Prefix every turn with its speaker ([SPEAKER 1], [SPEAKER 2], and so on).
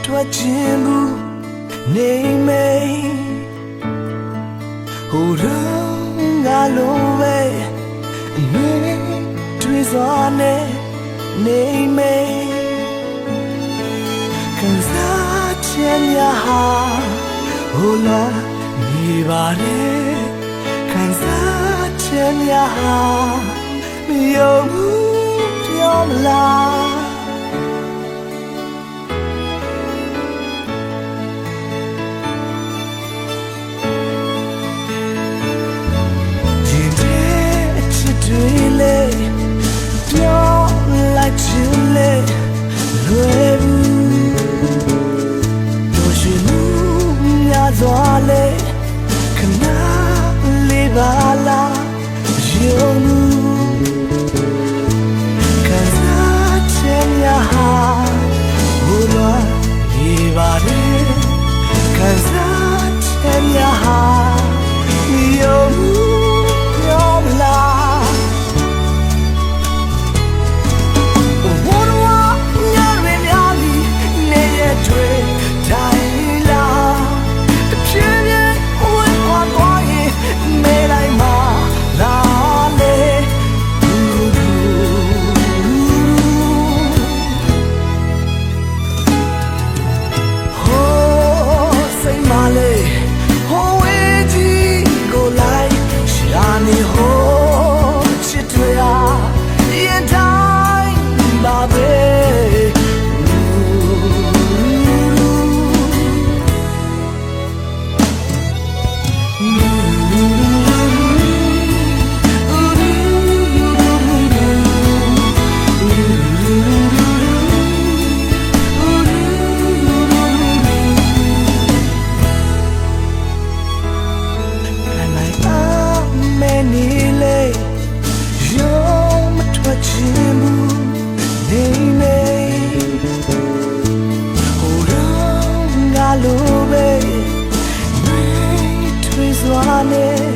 [SPEAKER 1] ထွက်ခြင်းဘူးနေမေဟိုရငါလိုပဲနေတွေ့စွာနဲ့နေမေခံစားခြင်းများဟာဟိုလာနေပါလေခံစားခြင်းများဟာမယုံဘူးပြောမလားပြောလိုက်ခြင်းလေလွယ်ဘူးတို့ရှိမှုများစွာလေခဏလေးပါလားယုံမှုခံစားခြင်းများဟာဘုရားဒီပါလေခံစားခြင်းများဟာယုံမှုပြောမလားလိုပဲတွေ့စွာနဲ့